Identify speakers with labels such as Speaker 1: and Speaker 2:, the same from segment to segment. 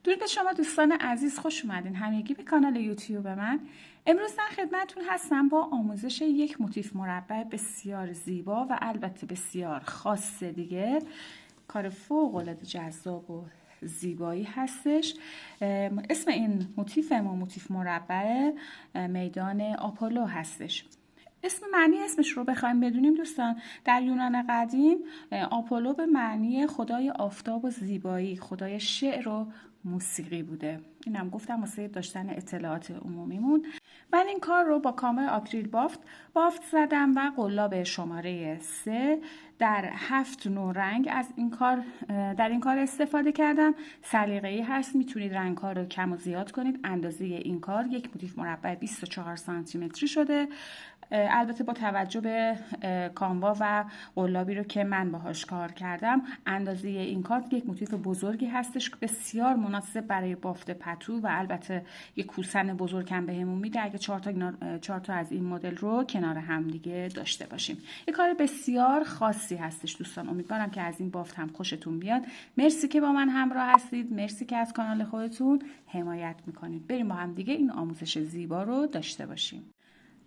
Speaker 1: درود به شما دوستان عزیز، خوش اومدین همگی به کانال یوتیوب من. امروز در خدمتتون هستم با آموزش یک موتیف مربع بسیار زیبا و البته بسیار خاص دیگه. کار فوق العاده جذاب و زیبایی هستش. اسم این موتیف ما موتیف مربع میدان آپولو هستش. معنی اسمش رو بخوایم بدونیم دوستان، در یونان قدیم آپولو به معنی خدای آفتاب و زیبایی، خدای شعر و موسیقی بوده. اینم گفتم واسه داشتن اطلاعات عمومیمون. من این کار رو با کامل آکریل بافت زدم و قلاب شماره 3 در 7 نوع رنگ در این کار استفاده کردم. سلیقه‌ای هست، میتونید رنگ‌ها رو کم و زیاد کنید. اندازه این کار یک موتیف مربع 24 سانتی متری شده. البته با توجه به کانوا و قلابی رو که من باهاش کار کردم، اندازه این کار یک موتیف بزرگی هستش که بسیار مناسب برای بافت پتو و البته یک کوسن بزرگ هم بهمون میده اگه 4 تا از این مدل رو کنار هم دیگه داشته باشیم. یک کار بسیار خاصی هستش دوستان. امیدوارم که از این بافت هم خوشتون بیاد. مرسی که با من همراه هستید، مرسی که از کانال خودتون حمایت میکنید. بریم با هم دیگه این آموزش زیبا رو داشته باشیم.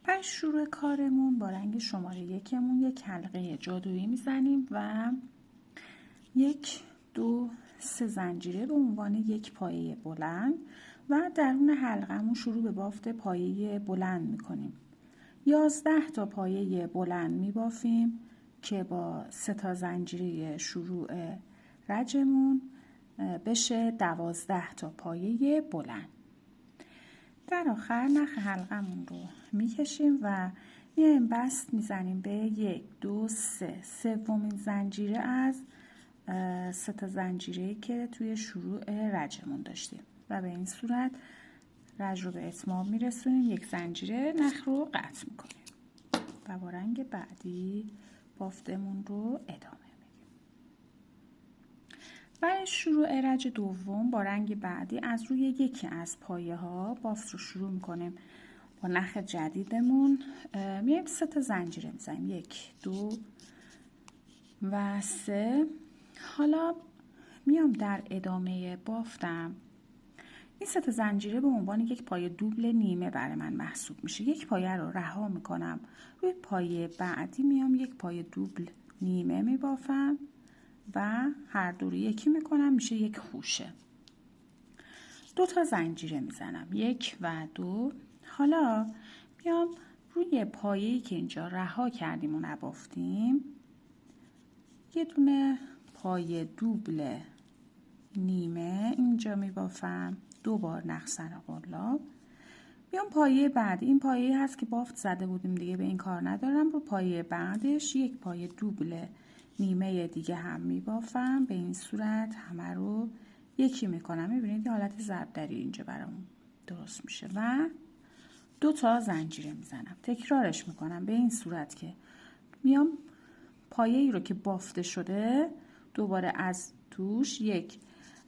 Speaker 1: برای شروع کارمون با رنگ شماره 1 یک حلقه جادویی میزنیم و 1 2 3 زنجیره به عنوان یک پایه بلند و درون حلقه‌مون شروع به بافت پایه بلند میکنیم. 11 تا پایه بلند میبافیم که با 3 تا زنجیره شروع رجمون بشه 12 تا پایه بلند. در آخر نخ حلقمون رو میکشیم و میایم بست میزنیم به 1 2 3 سومین زنجیره از 3 تا زنجیره‌ای که توی شروع رجمون داشتیم و به این صورت رج رو به اتمام میرسونیم. یک زنجیره نخ رو قطع میکنیم و با رنگ بعدی بافتمون رو ادامه. برای شروع رج دوم با رنگ بعدی از روی یکی از پایه ها بافت رو شروع میکنیم. با نخ جدیدمون میایم 3 تا زنجیره میزنیم 1 2 و 3. حالا میام در ادامه بافتم این 3 تا زنجیره به عنوان یک پایه دوبل نیمه برای من محسوب میشه. یک پایه رو رها میکنم، روی پایه بعدی میام یک پایه دوبل نیمه میبافم و هر دو رو یکی میکنم، میشه یک خوشه. 2 تا زنجیره میزنم 1 و 2. حالا میام روی پایه‌ای که اینجا رها کردیم و نبافتیم یه دونه پایه دوبل نیمه اینجا میبافم، 2 بار نخ سر قلاب. میام پایه بعد، این پایه‌ای هست که بافت زده بودیم دیگه، به این کار ندارم. رو پایه بعدش یک پایه دوبل نیمه دیگه هم میبافم. به این صورت همه رو یکی میکنم. میبینید یه حالت ضربدری اینجا برامون درست میشه و 2 تا زنجیره میزنم. تکرارش میکنم به این صورت که میام پایه ای رو که بافته شده دوباره از توش یک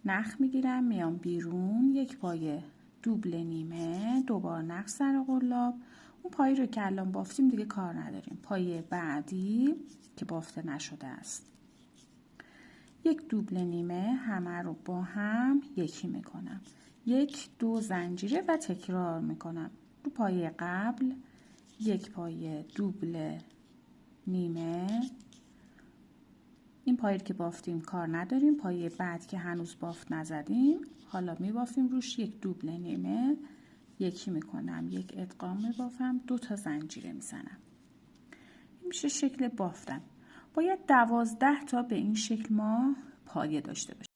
Speaker 1: نخ میگیرم، میام بیرون، یک پایه دوبل نیمه، 2 بار نخ سر قلاب. اون پایه رو که الان بافتیم دیگه کار نداریم. پایه بعدی که بافته نشده است یک دوبل نیمه، همه رو با هم یکی میکنم، 1 2 زنجیره و تکرار میکنم. رو پایه قبل یک پایه دوبل نیمه، این پایه که بافتیم کار نداریم. پایه بعد که هنوز بافت نزدیم حالا میبافیم روش یک دوبل نیمه، یکی میکنم، یک ادغام میبافم، 2 تا زنجیره میزنم. این میشه شکل بافتم. باید 12 تا به این شکل ما پایه داشته باشیم.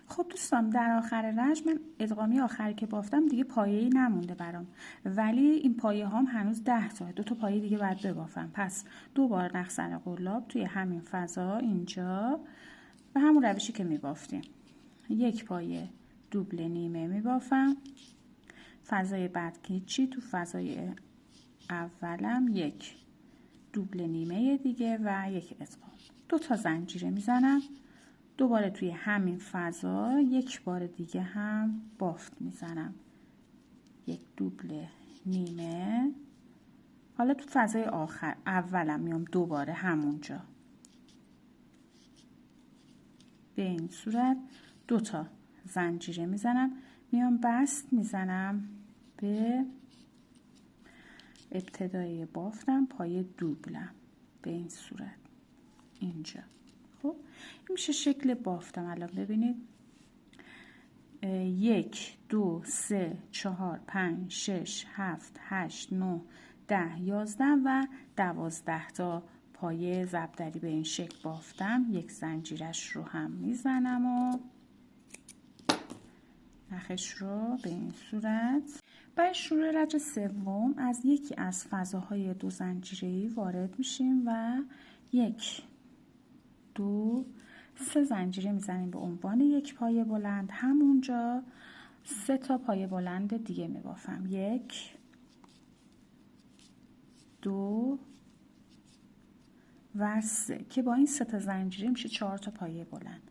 Speaker 1: خب دوستان در آخر رج من ادغامی آخری که بافتم دیگه پایه‌ای نمونده برام، ولی این پایه هام هنوز 10 تا، 2 تا پایه دیگه باید ببافم. پس 2 بار نخ سر قلاب توی همین فضا اینجا به همون روشی که میبافتیم یک پایه دوبل نیمه میبافم. فضای بعد که چی، تو فضای اولم یک دوبل نیمه دیگه و یک ادغام، 2 تا زنجیره میزنم، دوباره توی همین فضا یک بار دیگه هم بافت میزنم، یک دوبل نیمه. حالا تو فضای اولم میام دوباره همونجا به این صورت 2 تا زنجیره میزنم، میام بست میزنم به ابتدای بافتم، پای دوبلم به این صورت اینجا. خب این میشه شکل بافتم. الان ببینید 1 2 3 4 5 6 7 8 9 10 11 و 12 تا پایه ضربدری به این شکل بافتم. یک زنجیرش رو هم میزنم و نخش رو به این صورت. برای شروع رج سوم از یکی از فضاهای 2 زنجیره‌ای وارد میشیم و 1 2 3 زنجیره میزنیم به عنوان یک پایه بلند. همونجا 3 تا پایه بلند دیگه میبافم. 1 2 و 3 که با این 3 تا زنجیره میشه 4 تا پایه بلند.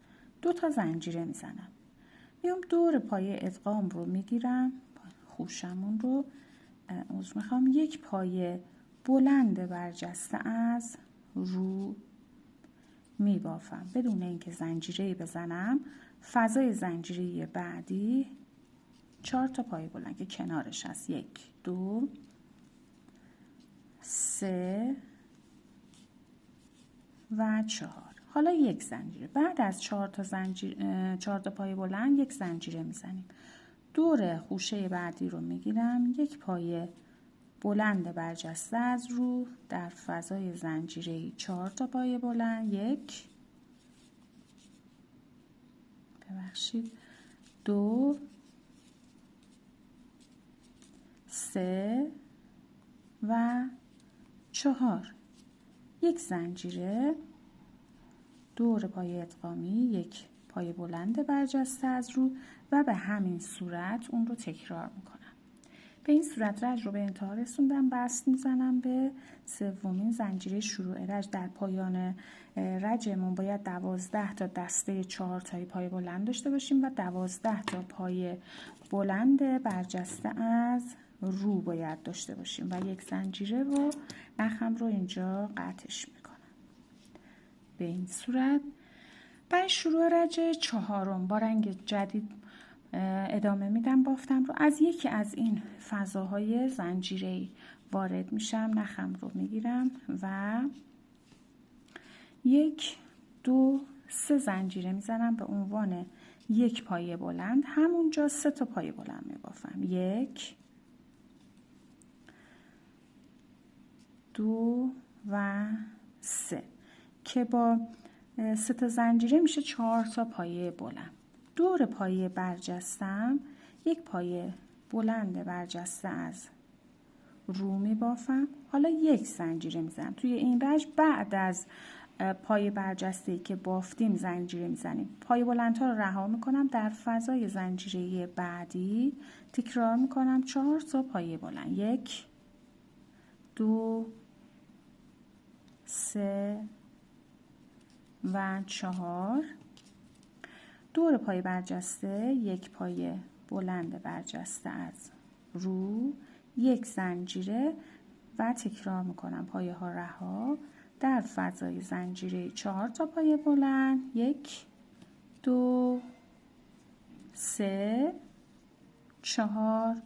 Speaker 1: 2 تا زنجیره میزنم، میام دور پایه ادغام رو میگیرم، خوشمون رو میخوام یک پایه بلند برجسته از رو میبافم بدون اینکه زنجیره بزنم. فضای زنجیره بعدی 4 تا پایه بلند که کنارش هست. 1 2 3 و 4. حالا یک زنجیره. بعد از 4 تا پایه بلند یک زنجیره میزنیم، دور خوشه بعدی رو میگیرم، یک پایه بلند برجسته از رو در فضای زنجیره 4 تا پایه بلند. 1 2 3 و 4. یک زنجیره دور پایه ادغامی، یک پایه بلند برجسته از رو و به همین صورت اون رو تکرار میکنم. به این صورت رج رو به انتها رسوندم، بست میزنم به سومین زنجیره شروع رج. در پایان رجمون باید 12 تا دسته 4 تایی پایه بلند داشته باشیم و 12 تا پایه بلند برجسته از رو باید داشته باشیم و یک زنجیره و نخم رو اینجا قطعش میکنم به این صورت. برای شروع رج چهارم با رنگ جدید ادامه میدم بافتم رو. از یکی از این فضاهای زنجیره‌ای وارد میشم، نخم رو میگیرم و 1 2 3 زنجیره میزنم به عنوان یک پایه بلند. همونجا 3 تا پایه بلند میبافم. 1 2 و 3 که با 3 تا زنجیره میشه 4 تا پایه بلند. دور پایه برجستم یک پایه بلند برجسته از رو میبافم. حالا یک زنجیره میزنم توی این رج. بعد از پایه برجسته‌ای که بافتیم زنجیره میزنیم، پایه بلندها رو رها میکنم، در فضای زنجیره بعدی تکرار میکنم 4 تا پایه بلند. 1 2 3 و 4. دور پایه برجسته یک پایه بلند برجسته از رو، یک زنجیره و تکرار میکنم پایه ها رها در فضای زنجیره 4 تا پایه بلند. 1 2 3 4.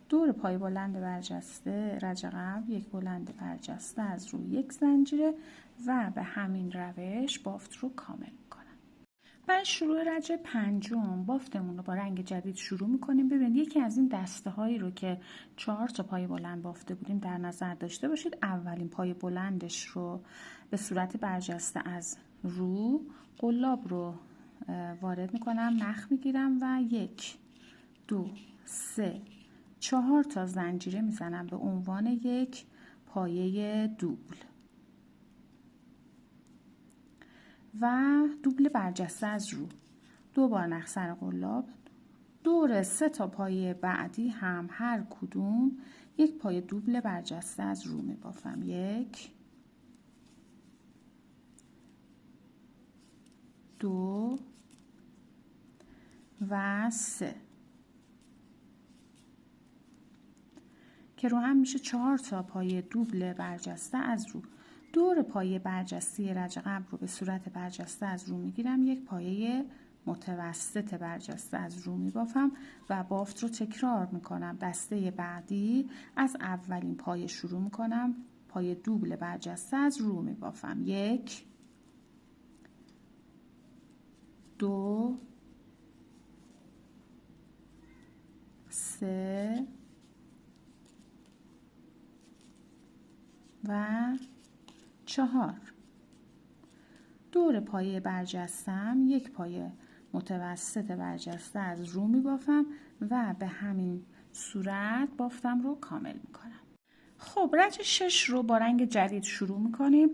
Speaker 1: دور پایه بلند برجسته رج قبل یک بلند برجسته از رو، یک زنجیره و به همین روش بافت رو کامل میکنم. برای شروع رج پنجم بافتمون رو با رنگ جدید شروع میکنیم. ببینید یکی از این دسته هایی رو که 4 تا پایه بلند بافته بودیم در نظر داشته باشید. اولین پایه بلندش رو به صورت برجسته از رو قلاب رو وارد میکنم، نخ میگیرم و 1 2 3 4 تا زنجیره میزنم به عنوان یک پایه دوبل و دوبل برجسته از رو. 2 بار نخ سر قلاب. دور 3 تا پایه بعدی هم هر کدوم یک پایه دوبل برجسته از رو میبافم. 1 2 و 3 که رو هم میشه 4 تا پایه دوبل برجسته از رو. دور پایه برجسته رج قبل رو به صورت برجسته از رو میگیرم، یک پایه متوسط برجسته از رو میبافم و بافت رو تکرار میکنم. دسته بعدی از اولین پایه شروع میکنم، پایه دوبل برجسته از رو میبافم. 1 2 3 و 4. دور پایه برجستم یک پایه متوسط برجسته از رو میبافم و به همین صورت بافتم رو کامل میکنم. خب رج 6 رو با رنگ جدید شروع میکنیم.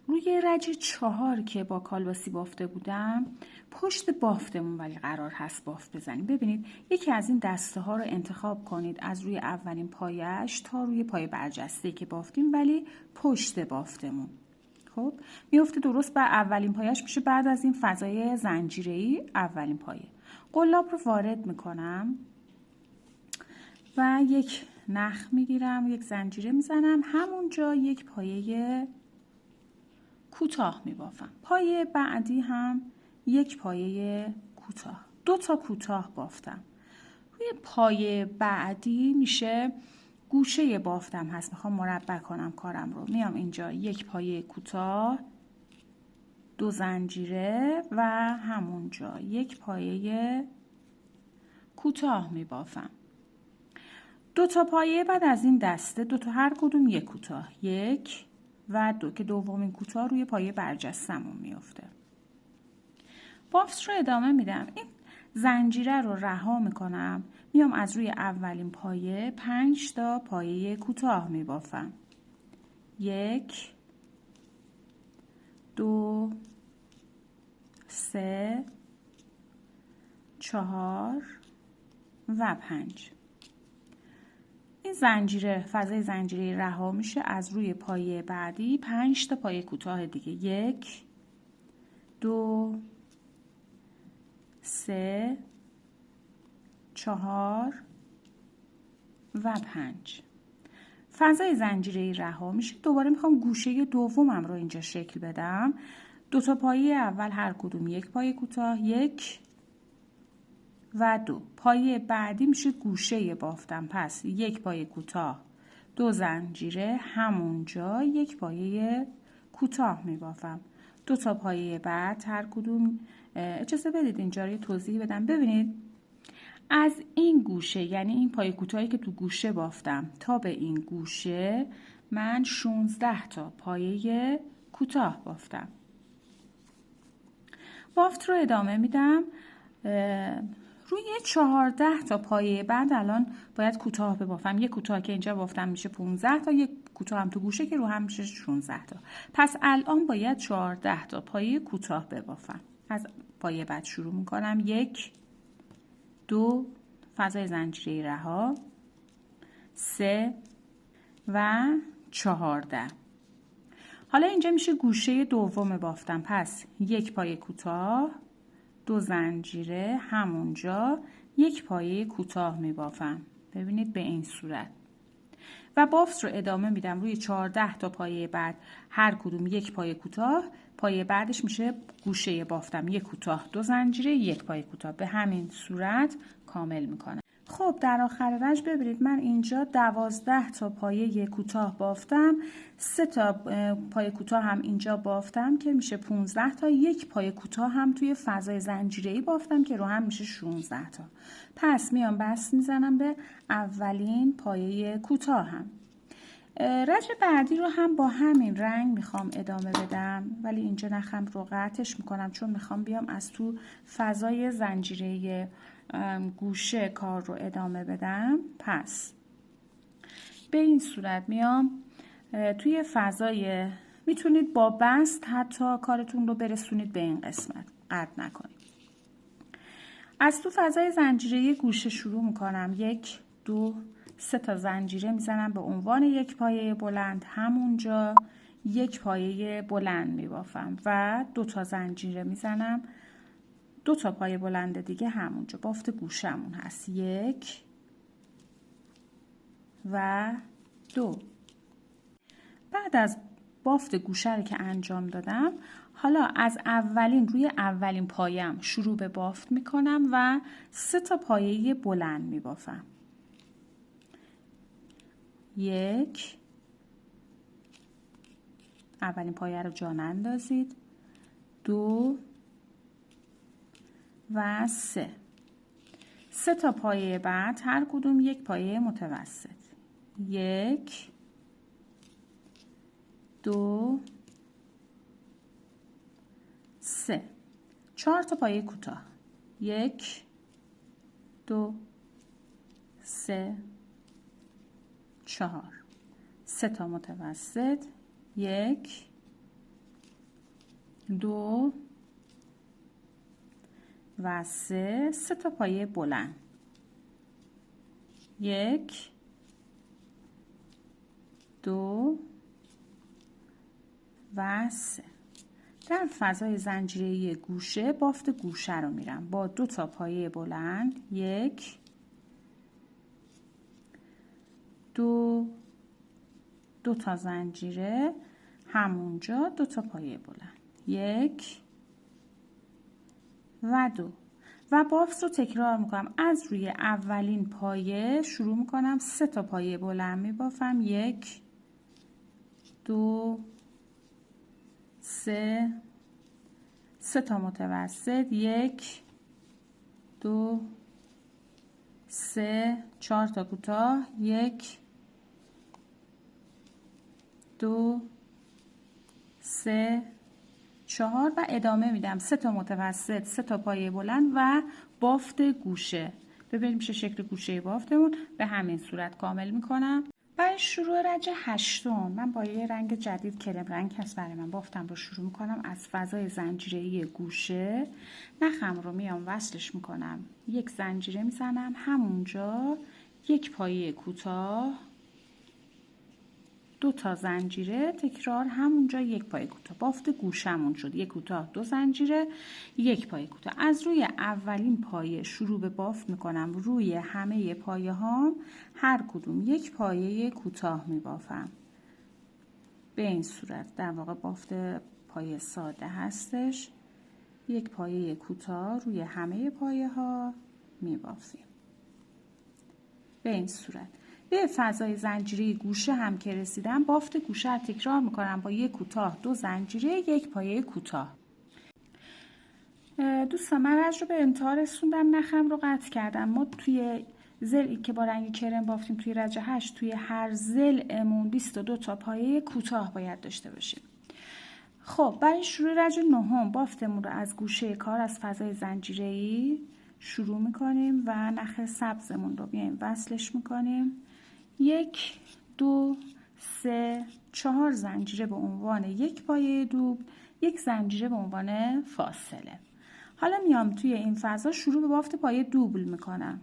Speaker 1: روی رج 4 که با کالباسی بافته بودم پشت بافتمون ولی قرار هست بافت بزنیم. ببینید یکی از این دسته ها رو انتخاب کنید از روی اولین پایه‌اش تا روی پایه برجسته که بافتیم ولی پشت بافتمون. خب میفته درست بر اولین پایه‌اش میشه بعد از این فضای زنجیره‌ای اولین پایه. قلاب رو وارد میکنم و یک نخ میگیرم، یک زنجیره میزنم، همونجا یک پایه کوتاه میبافم. پایه بعدی هم یک پایه کوتاه، 2 تا کوتاه بافتم. روی پایه بعدی میشه گوشه بافتم هست، میخوام مربع کنم کارم رو. میام اینجا یک پایه کوتاه، 2 زنجیره و همونجا یک پایه کوتاه میبافم. 2 تا پایه بعد از این دسته 2 تا هر کدوم یک کوتاه، 1 و 2 که دومین کوتاه روی پایه برجسته‌مون میفته. بافت رو ادامه میدم. این زنجیره رو رها میکنم، میام از روی اولین پایه 5 تا پایه کوتاه میبافم. 1 2 3 4 و 5. این زنجیره فضای زنجیره رها میشه، از روی پایه بعدی 5 تا پایه کوتاه دیگه. 1 2 3 4 و 5. فضای زنجیره رها میشه. دوباره میخوام گوشه دومم رو اینجا شکل بدم. 2 تا پایه اول هر کدوم یک پایه کوتاه، 1 و 2. پایه بعدی میشه گوشه بافتم، پس یک پایه کوتاه، 2 زنجیره، همونجا یک پایه کوتاه میبافم. 2 تا پایه بعد هر کدوم، اجازه بدید اینجا رو توضیح بدم. ببینید از این گوشه، یعنی این پایه کوتاهی که تو گوشه بافتم تا به این گوشه من 16 تا پایه کوتاه بافتم. بافت رو ادامه میدم. روی 14 تا پایه بعد الان باید کوتاه ببافم. یک کوتاه که اینجا بافتم میشه 15 تا، یک کوتاه هم تو گوشه که رو هم میشه 16 تا. پس الان باید 14 تا پایه کوتاه ببافم. از پایه بعد شروع میکنم. 1 2 فضای زنجیره رها، 3 و 14. حالا اینجا میشه گوشه دوم بافتم، پس یک پایه کوتاه، 2 زنجیره، همونجا یک پایه کوتاه میبافم. ببینید به این صورت. و بافت رو ادامه میدم. روی 14 تا پایه بعد هر کدوم یک پایه کوتاه، پایه بعدش میشه گوشه بافتم، یک کوتاه، 2 زنجیره، یک پایه کوتاه. به همین صورت کامل میکنم. خب در آخر رج ببینید من اینجا 12 تا پایه کوتاه بافتم، 3 تا پایه کوتاه هم اینجا بافتم که میشه 15 تا، یک پایه کوتاه هم توی فضای زنجیره‌ای بافتم که رو هم میشه 16 تا. پس میام بست میزنم به اولین پایه کوتاه هم. رج بعدی رو هم با همین رنگ میخوام ادامه بدم، ولی اینجا نخم رو قطعش میکنم چون میخوام بیام از تو فضای زنجیره گوشه کار رو ادامه بدم. پس به این صورت میام توی فضای، میتونید با بست حتی کارتون رو برسونید به این قسمت، قطع نکنید. از تو فضای زنجیره گوشه شروع میکنم. 1 2 3 تا زنجیره میزنم به عنوان یک پایه بلند، همونجا یک پایه بلند میبافم و 2 تا زنجیره میزنم، 2 تا پایه بلند دیگه همونجا بافت گوشمون هست. 1 و 2. بعد از بافت گوشه رو که انجام دادم، حالا از روی اولین پایم شروع به بافت میکنم و 3 تا پایه بلند میبافم. 1 اولین پایه رو جان اندازید، 2 و 3 تا پایه بعد هر کدوم یک پایه متوسط. 1 2 3 4 تا پایه کوتاه. 1 2 3 4 3 تا متوسط. 1 2 و 3 تا پایه بلند. 1 2 و 3. در فضای زنجیره گوشه بافت گوشه رو میرم با 2 تا پایه بلند. 1 2 تا زنجیره، همونجا 2 تا پایه بلند. 1 و 2 و بافت رو تکرار میکنم. از روی اولین پایه شروع میکنم، 3 تا پایه بلند میبافم. 1 2 3 تا متوسط. 1 2 3 4 تا کوتاه. 1 2 3 4 و ادامه میدم. 3 تا متوسط، 3 تا پایه بلند و بافت گوشه. ببینیم چه شکل گوشه بافتمون. به همین صورت کامل میکنم. برای شروع رنج 8 من با یه رنگ جدید، کرم رنگ هست برای من، بافتم رو شروع میکنم. از فضای زنجیره گوشه نخم رو میام وصلش میکنم، 1 زنجیره میزنم، همونجا 1 پایه کوتاه، 2 تا زنجیره، تکرار همونجا 1 پایه کوتاه. بافت گوشمون شد 1 کوتاه 2 زنجیره 1 پایه کوتاه. از روی اولین پایه شروع به بافت میکنم. روی همه پایه هام هر کدوم 1 پایه کوتاه میبافم. به این صورت در واقع بافت پایه ساده هستش. 1 پایه کوتاه روی همه پایه ها میبافیم. به این صورت. به فضای زنجیره گوشه هم که رسیدم، بافت گوشه رو تکرار میکنم با 1 کوتاه 2 زنجیره 1 پایه کوتاه. دوستان من رنج رو به انتها رسوندم، نخم رو قطع کردم. ما توی ضلعی که با رنگ کرم بافتیم توی رنج 8، توی هر ضلعمون 22 تا پایه کوتاه باید داشته باشیم. خب برای شروع رنج 9 بافتمون رو از گوشه کار، از فضای زنجیره‌ای شروع میکنیم و نخ سبزمون رو بیایم وصلش میکنیم. 1 2 3 4 زنجیره به عنوان 1 پایه دوبل، 1 زنجیره به عنوان فاصله. حالا میام توی این فضا شروع به بافت پایه دوبل میکنم.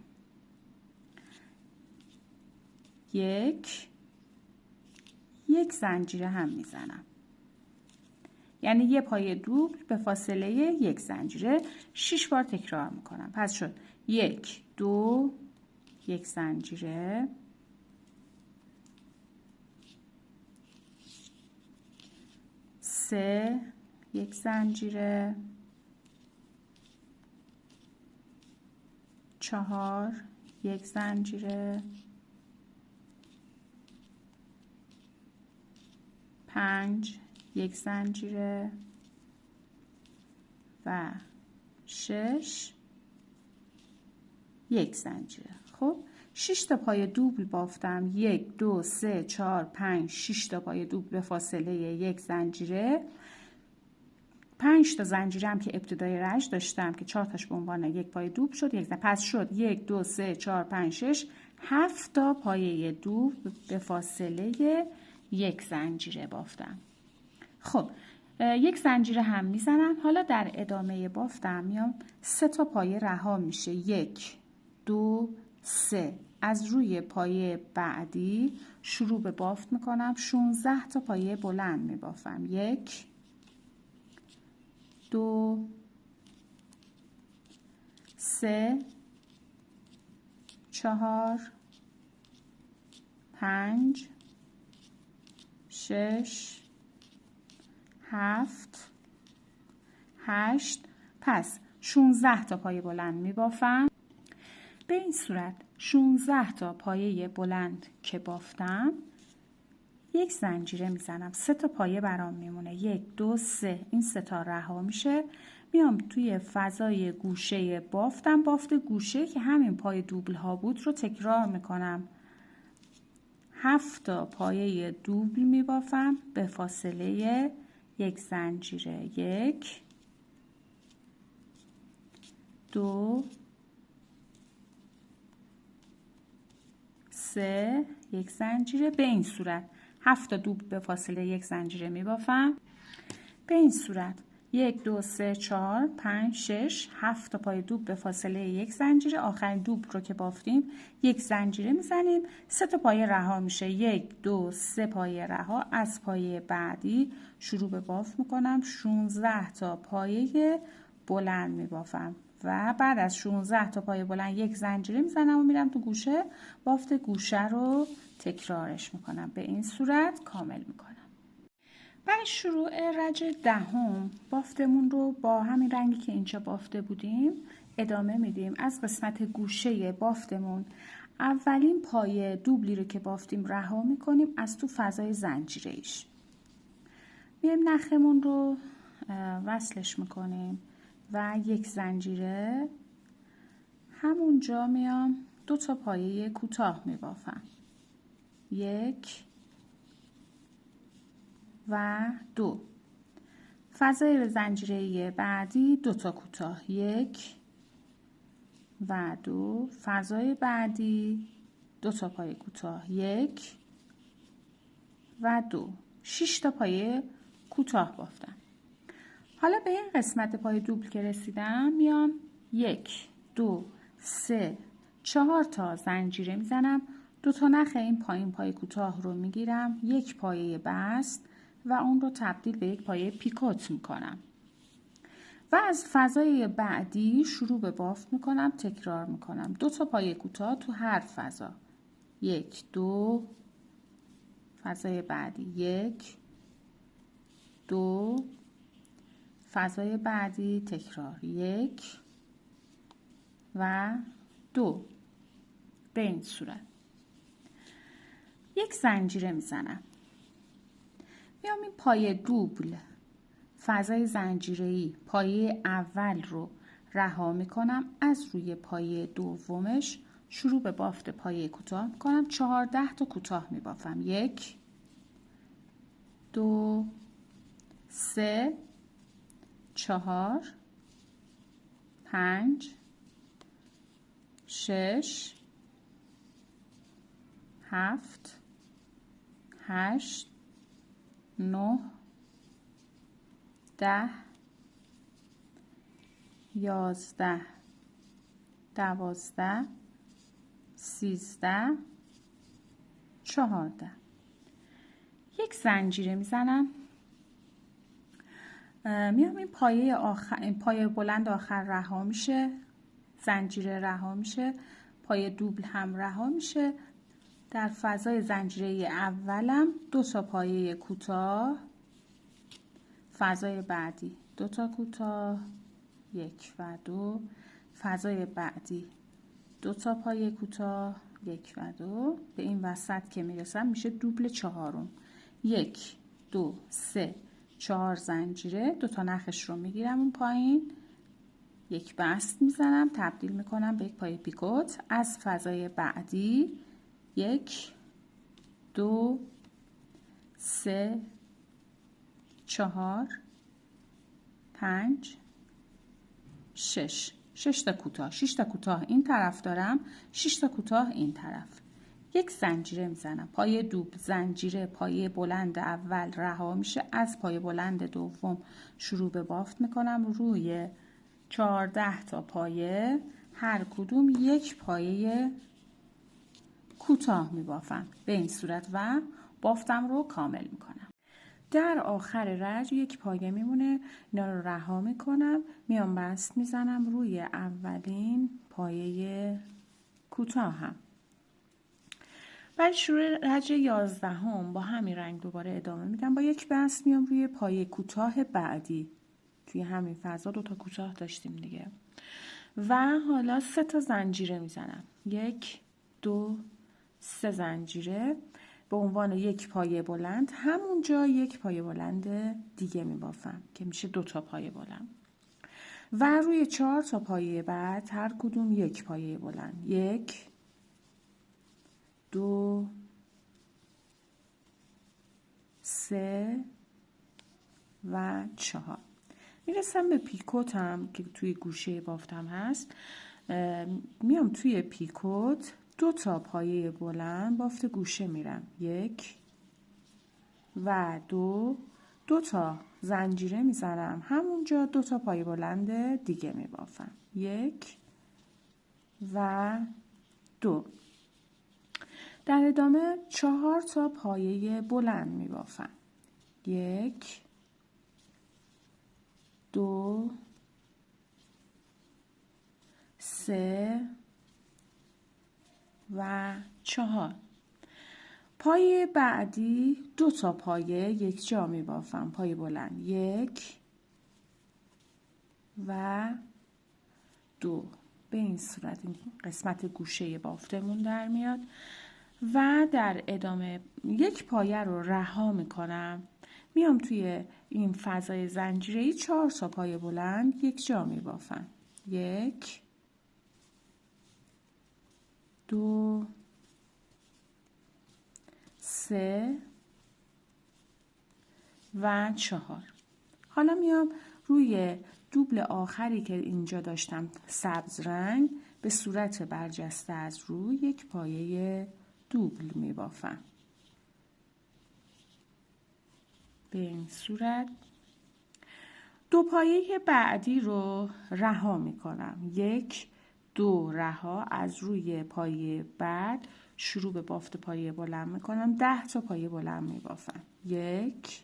Speaker 1: 1 زنجیره هم میزنم، یعنی 1 پایه دوبل به فاصله 1 زنجیره 6 بار تکرار میکنم. پس شد 1 2 1 زنجیره، 3 1 زنجیره، 4 1 زنجیره، 5 1 زنجیره و 6 1 زنجیره. خب 6 تا پایه دوبل بافتم. 1 2 3 4 5 6 تا پایه دوبل به فاصله 1 زنجیره. 5 تا زنجیره هم که ابتدای رنج داشتم که 4 تاش به عنوان 1 پایه دوبل شد. 1 پس شد 1 2 3 4 5 6 7 تا پایه دوبل به فاصله 1 زنجیره بافتم. خب 1 زنجیره هم میزنم. حالا در ادامه بافتم میام 3 تا پایه رها میشه. 1 2 3 از روی پایه بعدی شروع به بافت میکنم. 16 تا پایه بلند میبافم. 1 2 3 4 5 6 7 8. پس 16 تا پایه بلند میبافم. به این صورت 16 تا پایه بلند که بافتم یک زنجیره میزنم. 3 تا پایه برام میمونه. 1 2 3. این 3 تا رها میشه. میام توی فضای گوشه بافتم، بافت گوشه که همین پای دوبل ها بود رو تکرار میکنم. 7 تا پایه دوبل میبافم به فاصله یک زنجیره. 1 2 3. یک زنجیره. به این صورت 7 تا دوبل به فاصله یک زنجیره میبافم. به این صورت 1 2 3 4 5 6 7 تا پای دوبل به فاصله یک زنجیره. آخرین دوبل رو که بافتیم یک زنجیره میزنیم. 3 تا پایه رها میشه. 1 2 3 پایه رها. از پایه بعدی شروع به بافت میکنم. 16 تا پایه بلند میبافم و بعد از 16 تا پایه بلند یک زنجیره میزنم و میرم تو گوشه. بافت گوشه رو تکرارش میکنم. به این صورت کامل میکنم. برای شروع رج دهم بافتمون رو با همین رنگی که اینجا بافته بودیم ادامه میدیم. از قسمت گوشه بافتمون اولین پایه دوبلی رو که بافتیم رها میکنیم از تو فضای زنجیره ایش. میایم نخمون رو وصلش میکنیم و یک زنجیره همونجا میام 2 تا پایه کوتاه میبافم. 1 و 2. فضای زنجیره بعدی 2 تا کوتاه. 1 و 2. فضای بعدی 2 تا پایه کوتاه. 1 و 2. 6 تا پایه کوتاه بافتم. حالا به این قسمت پای دوبل که رسیدم میام 1 2 3 4 تا زنجیره میزنم. 2 تا نخ این پایین پای کوتاه رو میگیرم. یک پایه بست و اون رو تبدیل به یک پایه پیکوت میکنم و از فضای بعدی شروع به بافت میکنم. تکرار میکنم. 2 تا پایه کوتاه تو هر فضا. 1 2. فضای بعدی 1 2. فضای بعدی تکرار 1 و 2. به این صورت یک زنجیره میزنم. میام این پایه دوبل فضای زنجیره‌ای پایه اول رو رها میکنم. از روی پایه دومش شروع به بافت پایه کوتاه میکنم. 14 تا کوتاه میبافم. 1 2 3 4 5 6 7 8 9 10 11 12 13 14. یک زنجیره میزنم. میام این پایه آخر، این پایه بلند آخر رها میشه. زنجیره رها میشه. پایه دوبل هم رها میشه. در فضای زنجیره اولم 2 تا پایه کوتاه. فضای بعدی 2 تا کوتاه. 1 و 2. فضای بعدی 2 تا پایه کوتاه. 1 و 2. به این وسط که میرسم میشه دوبل چهارم. 1 2 3 4 زنجیره. 2 تا نخش رو میگیرم اون پایین. یک بست میزنم. تبدیل میکنم به یک پایه پیکوت. از فضای بعدی 1 2 3 4 5 6. 6 تا کوتاه. 6 تا کوتاه این طرف دارم. 6 تا کوتاه این طرف. یک زنجیره میزنم. پایه دوبل زنجیره پایه بلند اول رها میشه. از پایه بلند دوم شروع به بافت میکنم. روی 14 تا پایه هر کدوم یک پایه کوتاه میبافم. به این صورت و بافتم رو کامل میکنم. در آخر رج یک پایه میمونه. اینا رو رها میکنم. میام بست میزنم روی اولین پایه کوتاه هم. بعد شروع رج 11 با همین رنگ دوباره ادامه میدم. با یک بست میام روی پایه کوتاه بعدی توی همین فضا 2 تا کوتاه داشتیم دیگه. و حالا 3 تا زنجیره میزنم. 1 2 3 زنجیره به عنوان یک پایه بلند. همونجا یک پایه بلند دیگه میبافم که میشه 2 تا پایه بلند. و روی 4 تا پایه بعد هر کدوم یک پایه بلند. 1 2 3 و 4. میرسم به پیکوتم که توی گوشه بافتم هست. میام توی پیکوت 2 تا پایه بلند بافت گوشه میرم. 1 و 2 2 تا زنجیره میزنم. همونجا 2 تا پایه بلند دیگه میبافم. 1 و 2. در ادامه 4 تا پایه بلند میبافم. 1 2 3 و 4. پایه بعدی 2 تا پایه یک جا می بافم. پایه بلند 1 و 2. به این صورت این قسمت گوشه بافتمون در میاد. و در ادامه یک پایه رو رها میکنم. میام توی این فضای زنجیره‌ای 4 تا پایه بلند یک جا می بافم. 1 2 3 و 4. حالا میام روی دوبل آخری که اینجا داشتم سبز رنگ به صورت برجسته از روی یک پایه دوبل می بافم. به این صورت 2 پایه بعدی رو رها می کنم. 1 2 رها از روی پایه بعد شروع به بافت پایه بلند می کنم. 10 تا پایه بلند می بافم. 1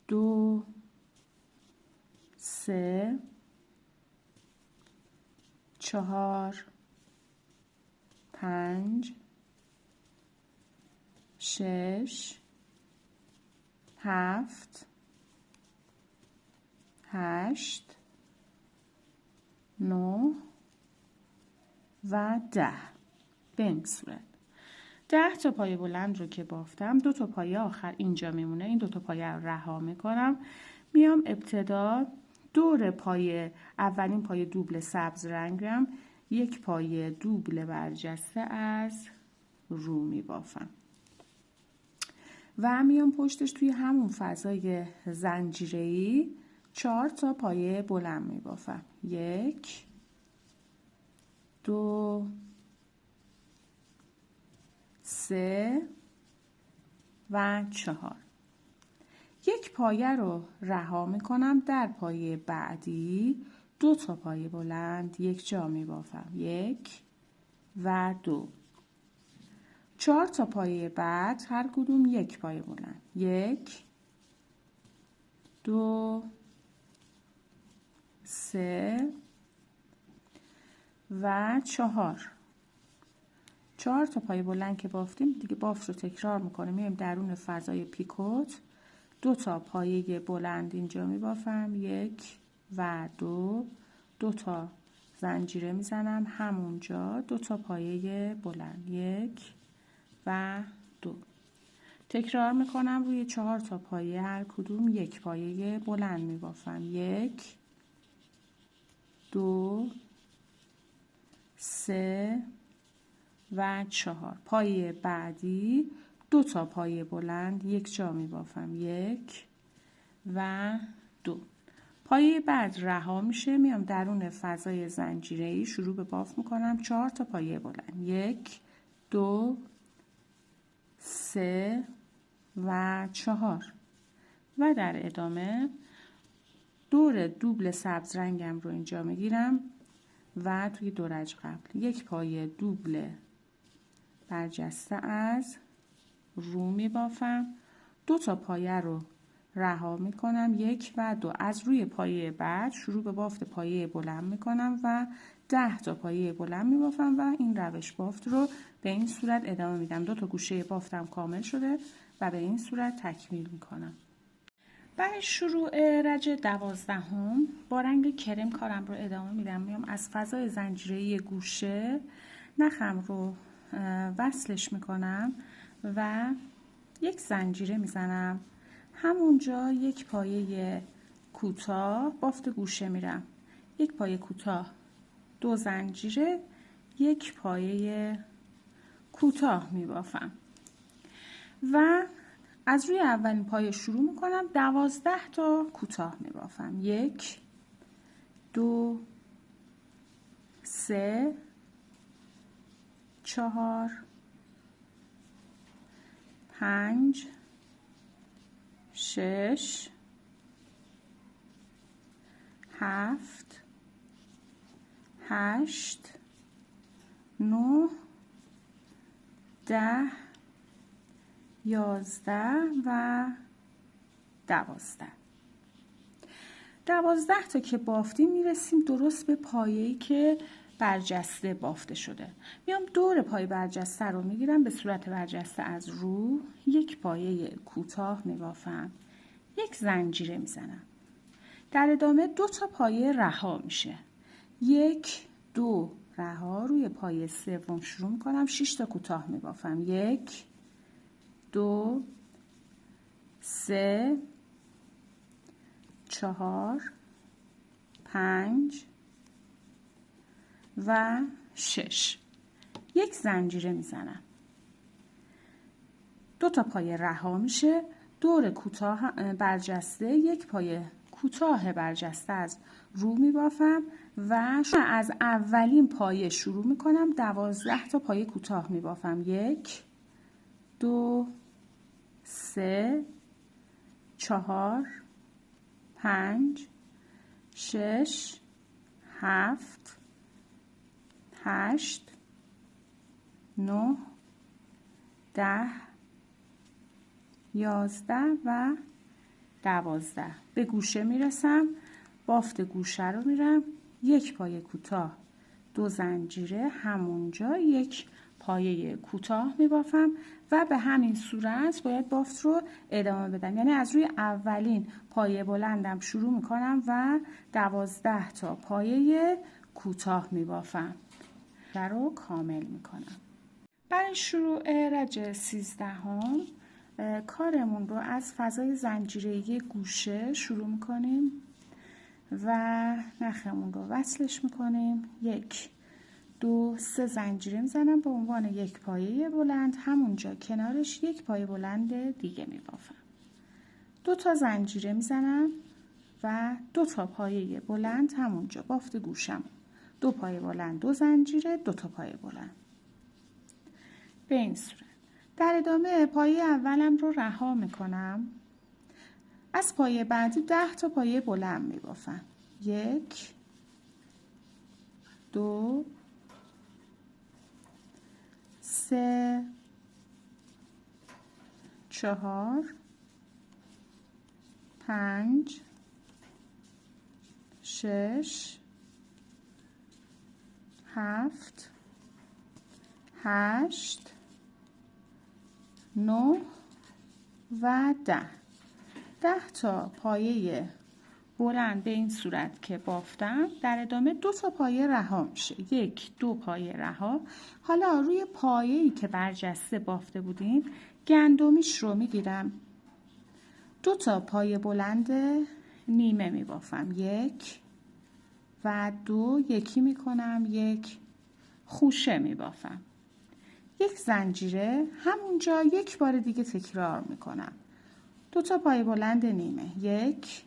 Speaker 1: 2 3 4 5 6 7 8 9 و 10. به این صورت 10 تا پایه بلند رو که بافتم 2 تا پایه آخر اینجا میمونه. این 2 تا پایه رو رها میکنم. میام ابتدا دور پایه اولین پایه دوبل سبز رنگم یک پایه دوبل برجسته از رو میبافم و میام پشتش توی همون فضای زنجیره‌ای 4 تا پایه بلند میبافم. 1 2 3 و 4. یک پایه رو رها میکنم. در پایه بعدی 2 تا پایه بلند یک جا میبافم. 1 و 2. 4 تا پایه بعد هر کدوم یک پایه بلند. 1 2 3 و 4. 4 تا پایه بلند که بافتیم دیگه بافت رو تکرار میکنیم. میایم درون فضای پیکوت 2 تا پایه بلند اینجا میبافم. 1 و 2 2 تا زنجیره میزنم. همونجا 2 تا پایه بلند. 1 و 2. تکرار میکنم. روی 4 تا پایه هر کدوم یک پایه بلند میبافم. 1 2 3 و 4. پایه بعدی 2 تا پایه بلند یک جا می بافم. 1 و 2. پایه بعد رها میشه. میام درون فضای زنجیره‌ای شروع به بافت میکنم. 4 تا پایه بلند. 1 2 3 و 4. و در ادامه دور دوبل سبز رنگم رو اینجا میگیرم و توی دورج قبل یک پایه دوبل برجسته از رو می بافم. 2 تا پایه رو رها می کنم. 1 و 2. از روی پایه بعد شروع به بافت پایه بلند می کنم و 10 تا پایه بلند می بافم و این روش بافت رو به این صورت ادامه میدم. 2 تا گوشه بافتم کامل شده و به این صورت تکمیل می کنم. برای شروع رج 12 با رنگ کرم کارم رو ادامه میدم. میام از فضای زنجیره گوشه نخم رو وصلش میکنم و یک زنجیره میزنم. همونجا یک پایه کوتاه بافت گوشه میرم، یک پایه کوتاه، 2 زنجیره، یک پایه کوتاه میبافم و از روی اولین پایه شروع میکنم. 12 تا کوتاه میبافم. 1 2 3 4 5 6 7 8 9 10 11 و 12. 12 تا که بافتیم میرسیم درست به پایه‌ای که برجسته بافته شده. میام دور پای برجسته رو میگیرم به صورت برجسته از رو، یک پایه کوتاه میبافم، یک زنجیره میزنم. در ادامه 2 تا پایه رها میشه. 1 2 رها، روی پایه سوم شروع میکنم، 6 تا کوتاه میبافم. 1 2 3 4 5 و 6. یک زنجیره میزنم. 2 تا پایه رها میشه. دور کوتاه برجسته یک پایه کوتاه برجسته از رو میبافم و از اولین پایه شروع میکنم. 12 تا پایه کوتاه میبافم. 1 2 3 4 5 6 7 8 9 10 11 و 12. به گوشه میرسم، بافت گوشه رو میرم، یک پایه کوتاه، 2 زنجیره، همونجا یک پایه کوتاه میبافم و به همین صورت باید بافت رو ادامه بدم. یعنی از روی اولین پایه بلندم شروع میکنم و 12 تا پایه کوتاه میبافم رو کامل میکنم. برای شروع رج 13 کارمون رو از فضای زنجیره‌ای گوشه شروع میکنیم و نخمون رو وصلش میکنیم. 1 2 3 زنجیره میزنم به عنوان یک پایه بلند. همونجا کنارش یک پایه بلند دیگه میبافم. 2 تا زنجیره میزنم و 2 تا پایه بلند همونجا بافت گوشم. 2 پایه بلند، 2 زنجیره، 2 تا پایه بلند. به این صورت. در ادامه پایه اولم رو رها میکنم. از پایه بعدی 10 تا پایه بلند میبافم. 1 2 3 4 5 6 7 8 9 و 10 تا پایه بلند به این صورت که بافتم. در ادامه 2 تا پایه رها میشه. 1 2 پایه رها. حالا روی پایه‌ای که برجسته بافته بودیم گندمیش رو میگیرم، 2 تا پایه بلند نیمه میبافم. 1 و 2 یکی میکنم، 1 خوشه میبافم. 1 زنجیره، همونجا یک بار دیگه تکرار میکنم. 2 تا پایه بلند نیمه، 1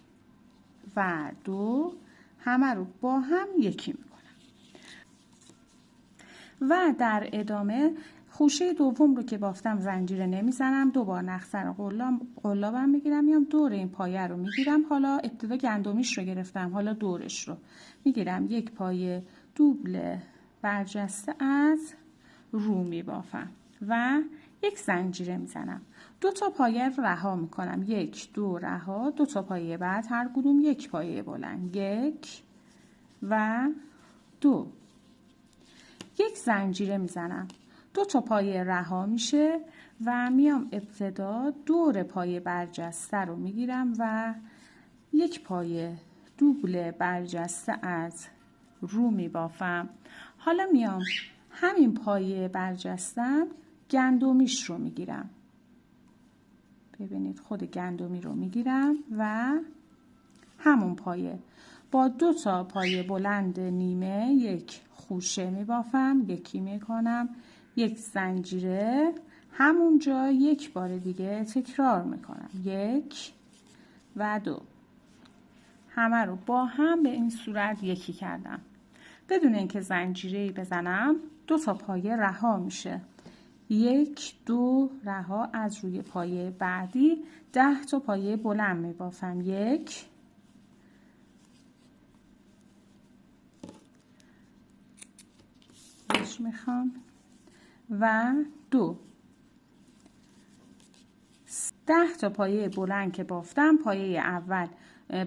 Speaker 1: و 2 همه رو با هم یکی میکنم و در ادامه خوشه دوم رو که بافتم زنجیره نمیزنم. 2 بار نخسر قلابم میگیرم، میام دور این پایه رو میگیرم. حالا ابتدا گندمیش رو گرفتم، حالا دورش رو میگیرم، یک پایه دوبل برجسته از رو میبافم و 1 زنجیره میزنم. 2 تا پایه رها میکنم. 1 2 رها. 2 تا پایه بعد هر کدوم یک پایه بلند. 1 و 2. 1 زنجیره میزنم. 2 تا پایه رها میشه و میام ابتدا دور پایه برجسته رو میگیرم و یک پایه دوبل برجسته از رو میبافم. حالا میام همین پایه برجستم گندمیش رو میگیرم. ببینید خود گندمی رو میگیرم و همون پایه با 2 تا پایه بلند نیمه یک خوشه میبافم، یکی میکنم، یک زنجیره، همونجا یک بار دیگه تکرار میکنم، 1 و 2. همه رو با هم به این صورت یکی کردم. بدون اینکه زنجیره‌ای بزنم 2 تا پایه رها میشه. 1 2 رها، از روی پایه بعدی 10 تا پایه بلند میبافم. 1 میخوام و 2. 10 تا پایه بلند که بافتم، پایه اول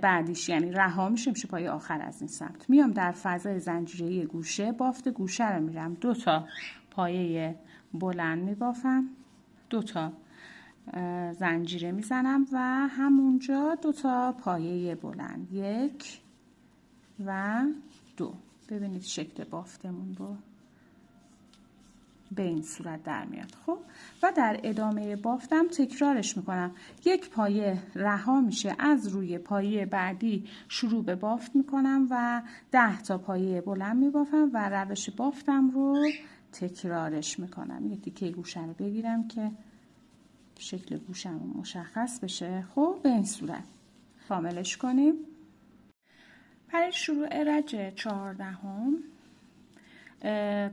Speaker 1: بعدیش یعنی رها میشه پایه آخر از این سمت. میام در فضای زنجیره‌ای گوشه، بافت گوشه رو میرم 2 تا پایه بلند میبافم، 2 تا زنجیره میزنم و همونجا 2 تا پایه بلند، 1 و 2. ببینید شکل بافتمون رو به این صورت در میاد. خب و در ادامه بافتم تکرارش میکنم. یک پایه رها میشه، از روی پایه بعدی شروع به بافت میکنم و 10 تا پایه بلند میبافم و روش بافتم رو تکرارش میکنم. یک تیکه گوشه رو بگیرم که شکل گوشم مشخص بشه. خب به این صورت کاملش کنیم. برای شروع رج 14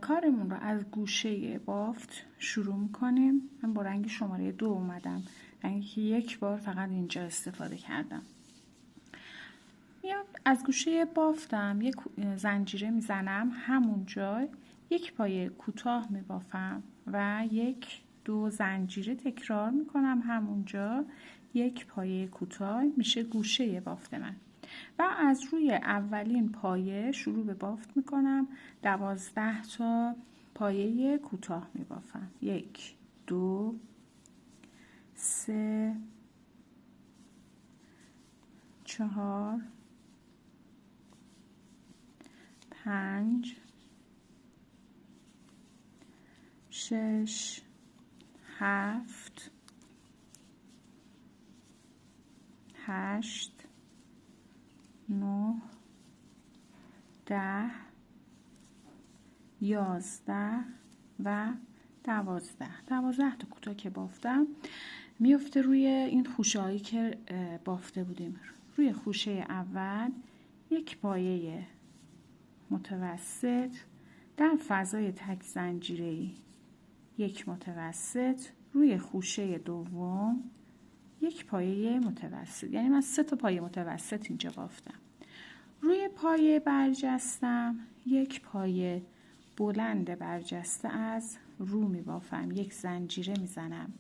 Speaker 1: کارمون رو از گوشه بافت شروع میکنیم. من با رنگ شماره 2 اومدم، رنگی که یک بار فقط اینجا استفاده کردم. میام از گوشه بافتم یک زنجیره میزنم، همونجا یک پایه کوتاه میبافم و 1 2 زنجیره تکرار میکنم، همونجا یک پایه کوتاه میشه گوشه بافت من و از روی اولین پایه شروع به بافت میکنم. 12 تا پایه کوتاه میبافم. 1 2 3 4 5 6 7 8 9 10 11 و 12 تا کوتاه که بافتم میفته روی این خوشه هایی که بافته بودیم. روی خوشه اول یک پایه متوسط در فضای تک زنجیره‌ای، یک متوسط، روی خوشه دوم یک پایه متوسط، یعنی من 3 تا پایه متوسط اینجا بافتم. روی پایه برجستم یک پایه بلند برجسته از رو می بافم، یک زنجیره می زنم.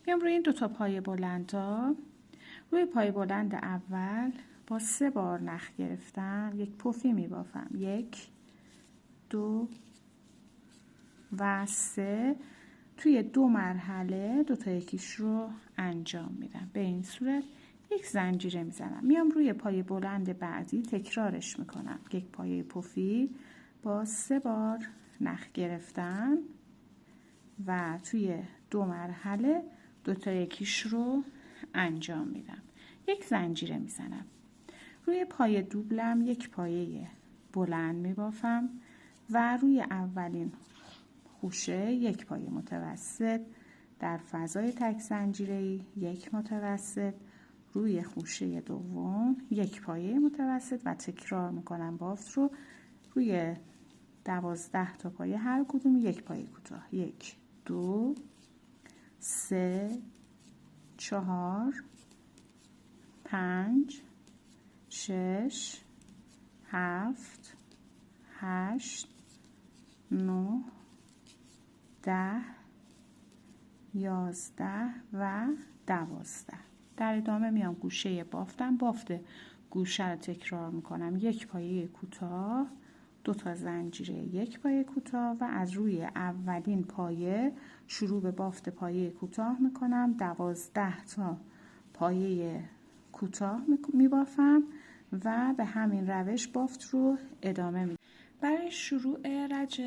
Speaker 1: میام روی این 2 تا پایه بلندا، روی پایه بلند اول با 3 بار نخ گرفتم یک پفی می بافم، 1 2 و 3. توی 2 مرحله 2 تا یکیش رو انجام میدم. به این صورت یک زنجیره میزنم. میام روی پایه بلند بعدی تکرارش میکنم، یک پایه پفی با 3 بار نخ گرفتن و توی 2 مرحله 2 تا یکیش رو انجام میدم. یک زنجیره میزنم. روی پایه دوبلم یک پایه بلند میبافم و روی اولین خوشه یک پایه متوسط در فضای تک زنجیره‌ای، یک متوسط، روی خوشه دوم یک پایه متوسط و تکرار میکنم بافت رو روی 12 تا پایه هر کدوم یک پایه کوتاه، 1 2 3 4 5 6 7 8 9 10 11 و 12. در ادامه میام گوشه بافتم، بافت گوشه رو تکرار میکنم، یک پایه کوتاه 2 تا زنجیره 1 پایه کوتاه و از روی اولین پایه شروع به بافت پایه کوتاه میکنم. 12 تا پایه کوتاه میبافم و به همین روش بافت رو ادامه میدم. برای شروع رج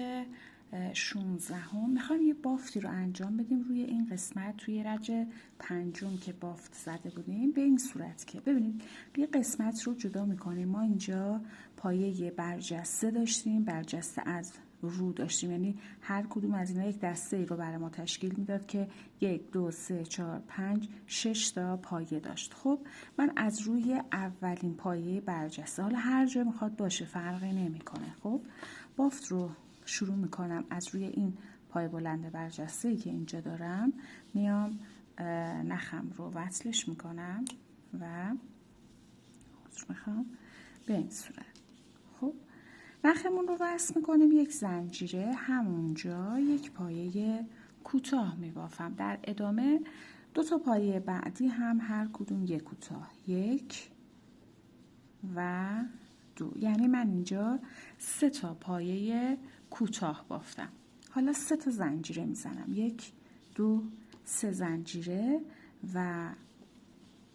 Speaker 1: 16 میخوایم یه بافتی رو انجام بدیم روی این قسمت، توی رج 5 که بافت زده بودیم، به این صورت که ببینید یه قسمت رو جدا میکنیم. ما اینجا پایه برجسته داشتیم، برجسته از رو داشتیم، یعنی هر کدوم از اینا یک دسته ای رو برای ما تشکیل میداد که 1 2 3 4 5 6 تا پایه داشت. خب من از روی اولین پایه برجسته، حالا هر جا میخواد باشه فرقی نمیکنه، خب بافت رو شروع میکنم. از روی این پای بلند برجسته که اینجا دارم میام نخم رو وصلش میکنم و میخوام به این صورت. خب نخمون رو وصل میکنیم، یک زنجیره همونجا یک پایه کوتاه میبافم. در ادامه 2 تا پایه بعدی هم هر کدوم یک کوتاه، 1 و 2، یعنی من اینجا 3 تا پایه کوتاه بافتم. حالا 3 تا زنجیره میزنم، 1 2 3 زنجیره و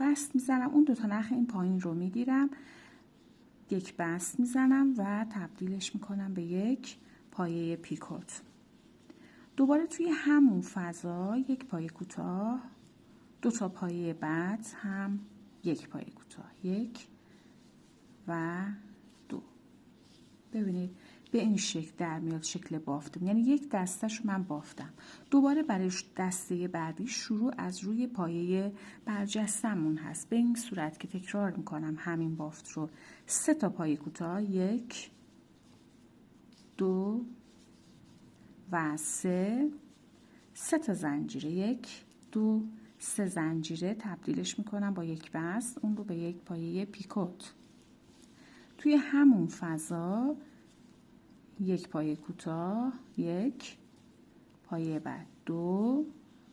Speaker 1: بست میزنم. اون 2 تا نخ این پایین رو میگیرم، یک بست میزنم و تبدیلش میکنم به یک پایه پیکوت. دوباره توی همون فضا یک پایه کوتاه، 2 تا پایه بعد هم یک پایه کوتاه، 1 و 2. ببینید به این شکل در میاد شکل بافتم، یعنی یک دستش من بافتم. دوباره برای دسته بعدی شروع از روی پایه برجستمون هست، به این صورت که تکرار میکنم همین بافت رو. 3 تا پایه کوتاه، 1 2 و 3 تا زنجیره، 1 2 3 زنجیره تبدیلش میکنم با یک بست، اون رو به یک پایه پیکوت. توی همون فضا یک پایه کوتاه، 1 پایه بعد 2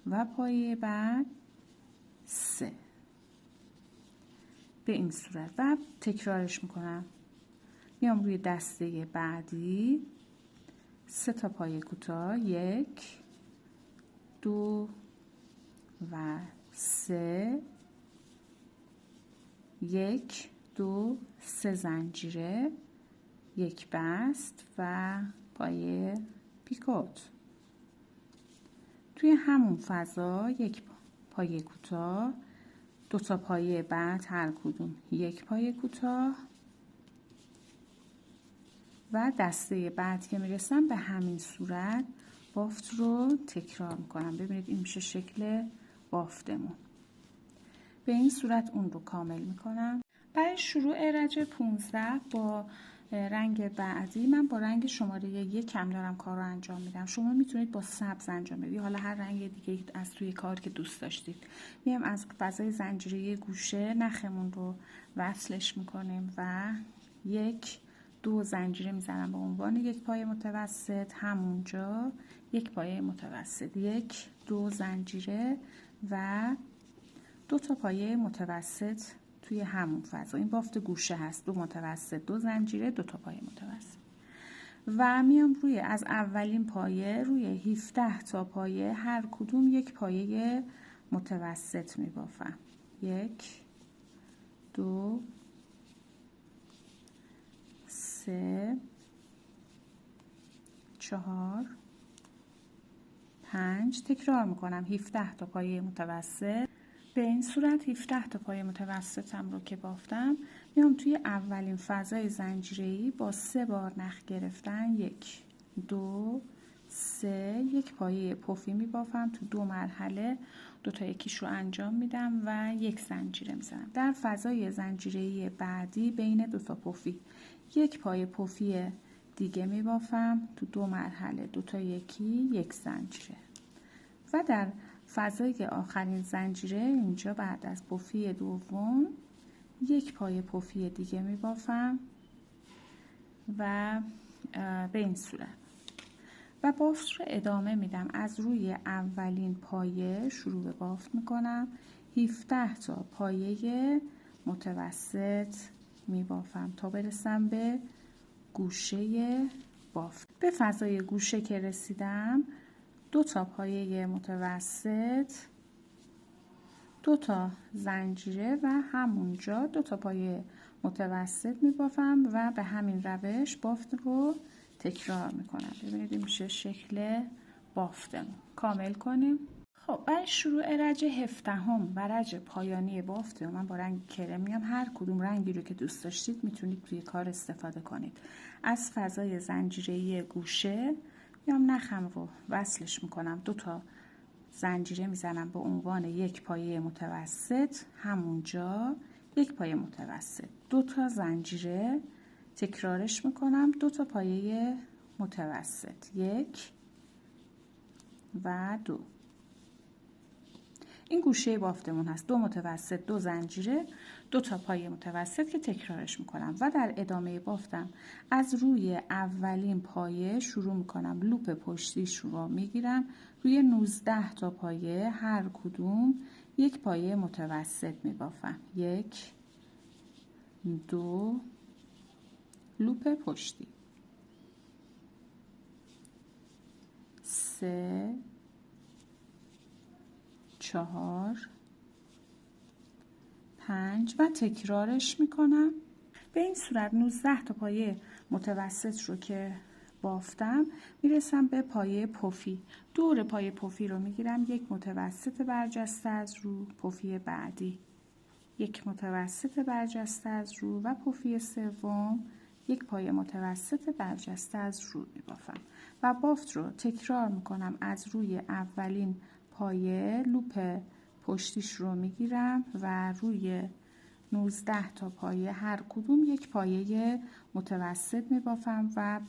Speaker 1: و پایه بعد 3 به این صورت و تکرارش میکنم. میام روی دسته بعدی 3 تا پایه کوتاه، 1 2 و 3 1 2 3 زنجیره، یک بست و پایه پیکوت. توی همون فضا یک پایه کوتاه، 2 تا پایه بعد هر کدوم یک پایه کوتاه و دسته بعد که میرسم به همین صورت بافت رو تکرار میکنم. ببینید این میشه شکل بافتمون. به این صورت اون رو کامل میکنم. برای شروع رج 15 با رنگ بعدی من با رنگ شماره 1 دارم کار رو انجام میدم. شما میتونید با سبز انجام بدید، حالا هر رنگ دیگه از توی کار که دوست داشتید. میام از فضای زنجیره گوشه نخمون رو وصلش میکنیم و 1 2 زنجیره میزنم به عنوان یک پایه متوسط، همونجا یک پایه متوسط، 1 2 زنجیره و 2 تا پایه متوسط توی همون فضا. این بافت گوشه هست، 2 متوسط 2 زنجیره 2 تا پایه متوسط و میام روی از اولین پایه روی 17 تا پایه هر کدوم یک پایه متوسط میبافم. 1 2 3 4 5 تکرار میکنم 17 تا پایه متوسط. به این صورت 17 تا پایه متوسطم رو که بافتم میام توی اولین فضای زنجیره‌ای با 3 بار نخ گرفتن 1 2 3 یک پایه پفی میبافم. تو 2 مرحله 2 تا یکیش رو انجام میدم و یک زنجیره میزنم. در فضای زنجیره‌ای بعدی بین 2 تا پفی یک پایه پفی دیگه میبافم. تو 2 مرحله 2 تا یکی یک زنجیره و در فضای آخرین زنجیره اینجا بعد از پفی دوم یک پایه پفی دیگه میبافم و به این صورت و بافت رو ادامه میدم. از روی اولین پایه شروع به بافت میکنم، 17 تا پایه متوسط میبافم تا برسم به گوشه بافت. به فضای گوشه که رسیدم 2 تا پایه متوسط، 2 تا زنجیره و همونجا 2 تا پایه متوسط میبافم و به همین روش بافت رو تکرار میکنم. ببینید این میشه شکل بافتمون. کامل کنیم. خب برای شروع رج 17 و رج پایانی بافت من با رنگ کرم میام. هر کدوم رنگی رو که دوست داشتید میتونید توی کار استفاده کنید. از فضای زنجیره‌ای گوشه میام نخم رو وصلش میکنم، 2 تا زنجیره میزنم به عنوان یک پایه متوسط، همونجا یک پایه متوسط، 2 تا زنجیره تکرارش میکنم، 2 تا پایه متوسط، 1 و 2. این گوشه بافتمون هست، 2 متوسط، 2 زنجیره، 2 تا پایه متوسط که تکرارش میکنم و در ادامه بافتم از روی اولین پایه شروع میکنم، لوپ پشتیش رو میگیرم، روی 19 تا پایه هر کدوم یک پایه متوسط میبافم، 1 2 لوپ پشتی، 3 4 5 و تکرارش میکنم. به این صورت 19 تا پایه متوسط رو که بافتم میرسم به پایه پفی. دور پایه پفی رو میگیرم، یک متوسط برجسته از رو، پفی بعدی، یک متوسط برجسته از رو و پفی سوم، یک پایه متوسط برجسته از رو میبافم و بافت رو تکرار میکنم. از روی اولین پایه لوپ پشتیش رو میگیرم و روی 19 تا پایه هر کدوم یک پایه متوسط میبافم و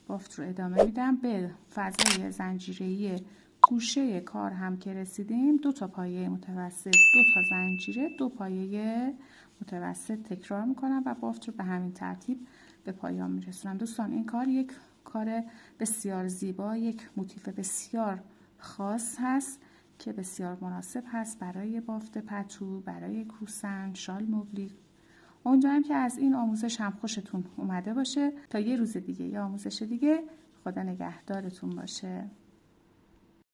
Speaker 1: بافت رو ادامه میدم. به فضای زنجیره‌ای گوشه کار هم که رسیدیم 2 تا پایه متوسط، 2 تا زنجیره، 2 پایه متوسط تکرار میکنم و بافت رو به همین ترتیب به پایان میرسونم. دوستان این کار یک کار بسیار زیبا، یک موتیف بسیار خاص هست که بسیار مناسب هست برای بافت پتو، برای کوسن، شال مبلی. امیدوارم که از این آموزش هم خوشتون اومده باشه. تا یه روز دیگه، یه آموزش دیگه، خدا نگهدارتون باشه.